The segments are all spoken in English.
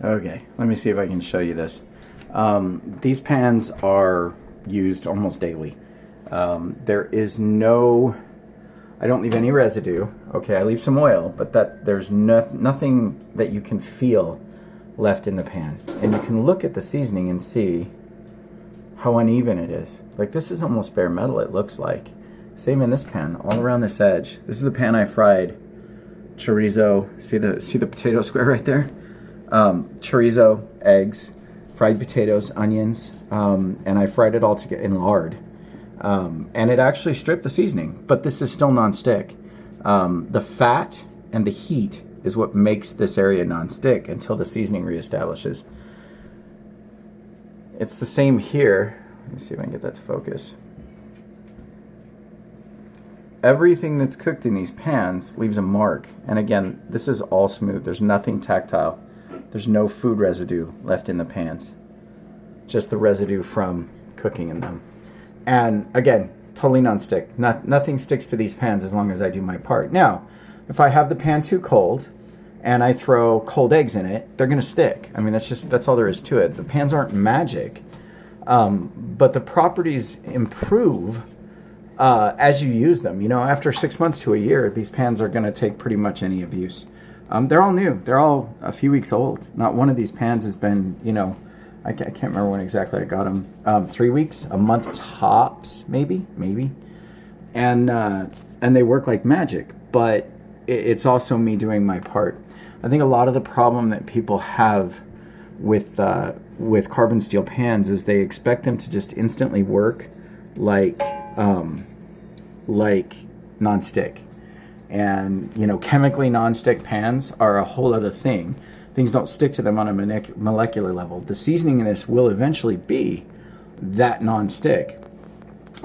Okay, let me see if I can show you this. These pans are used almost daily. There is no, I don't leave any residue. Okay, I leave some oil, but there's nothing that you can feel left in the pan. And you can look at the seasoning and see how uneven it is. Like, this is almost bare metal, it looks like. Same in this pan, all around this edge. This is the pan I fried chorizo. See the potato square right there? Chorizo, eggs, fried potatoes, onions, and I fried it all together in lard. And it actually stripped the seasoning, but this is still non-stick. The fat and the heat is what makes this area non-stick until the seasoning reestablishes. It's the same here. Let me see if I can get that to focus. Everything that's cooked in these pans leaves a mark. And again, this is all smooth. There's nothing tactile. There's no food residue left in the pans. Just the residue from cooking in them. And again, totally non-stick. Nothing sticks to these pans as long as I do my part. Now, if I have the pan too cold and I throw cold eggs in it, they're going to stick. I mean, that's all there is to it. The pans aren't magic, but the properties improve as you use them. You know, after 6 months to a year, these pans are going to take pretty much any abuse. They're all new. They're all a few weeks old. Not one of these pans has been, you know, I can't remember when exactly I got them. 3 weeks, a month tops, maybe. And they work like magic, but it's also me doing my part. I think a lot of the problem that people have with carbon steel pans is they expect them to just instantly work like non-stick. And, you know, chemically non-stick pans are a whole other thing. Things don't stick to them on a molecular level. The seasoning in this will eventually be that non-stick.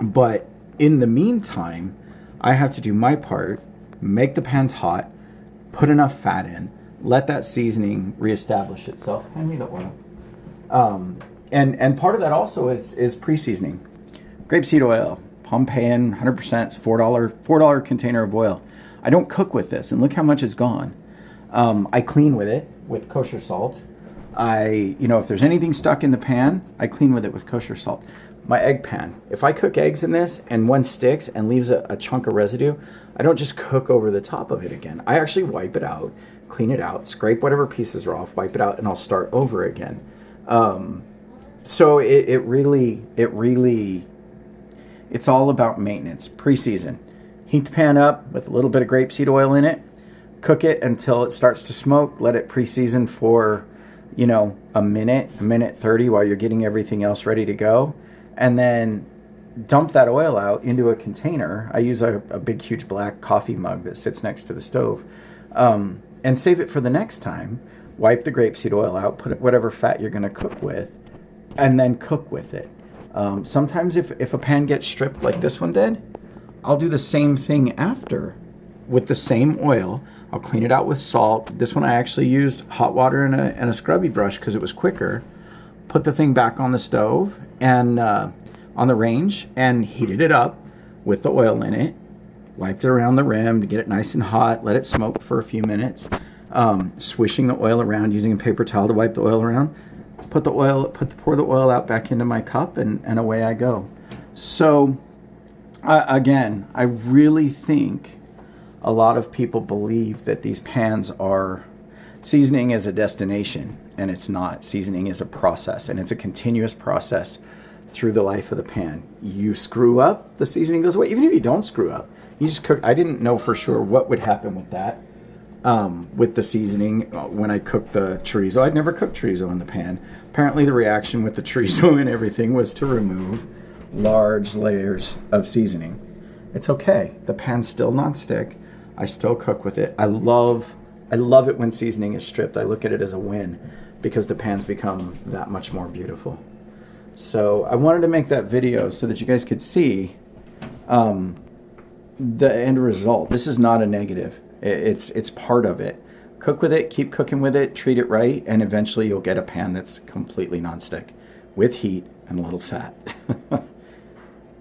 But in the meantime, I have to do my part, make the pans hot, put enough fat in, let that seasoning reestablish itself. Hand me the oil. And part of that also is pre-seasoning. Grapeseed oil, Pompeian, 100%, $4 container of oil. I don't cook with this, and look how much is gone. I clean with it with kosher salt. If there's anything stuck in the pan, I clean with it with kosher salt. My egg pan, if I cook eggs in this and one sticks and leaves a chunk of residue, I don't just cook over the top of it again. I actually wipe it out, clean it out, scrape whatever pieces are off, wipe it out, and I'll start over again. So it really, it's all about maintenance, pre-season. Heat the pan up with a little bit of grapeseed oil in it. Cook it until it starts to smoke. Let it pre-season for, a minute 30 while you're getting everything else ready to go. And then dump that oil out into a container. I use a big, huge black coffee mug that sits next to the stove. And save it for the next time. Wipe the grapeseed oil out, put whatever fat you're going to cook with, and then cook with it. Sometimes if a pan gets stripped like this one did, I'll do the same thing after with the same oil. I'll clean it out with salt. This one I actually used hot water and a scrubby brush because it was quicker. Put the thing back on the stove and on the range and heated it up with the oil in it. Wiped it around the rim to get it nice and hot. Let it smoke for a few minutes. Swishing the oil around, using a paper towel to wipe the oil around. Pour the oil out back into my cup, and away I go. So again, I really think a lot of people believe that these pans are seasoning as a destination, and it's not. Seasoning is a process, and it's a continuous process through the life of the pan. You screw up, the seasoning goes away. Even if you don't screw up, you just cook. I didn't know for sure what would happen with that, with the seasoning when I cooked the chorizo. I'd never cooked chorizo in the pan. Apparently the reaction with the chorizo and everything was to remove large layers of seasoning. It's okay. The pan's still non-stick. I still cook with it. I love it when seasoning is stripped. I look at it as a win because the pans become that much more beautiful. So I wanted to make that video so that you guys could see the end result. This is not a negative. It's part of it. Cook with it, keep cooking with it, treat it right, and eventually you'll get a pan that's completely non-stick with heat and a little fat.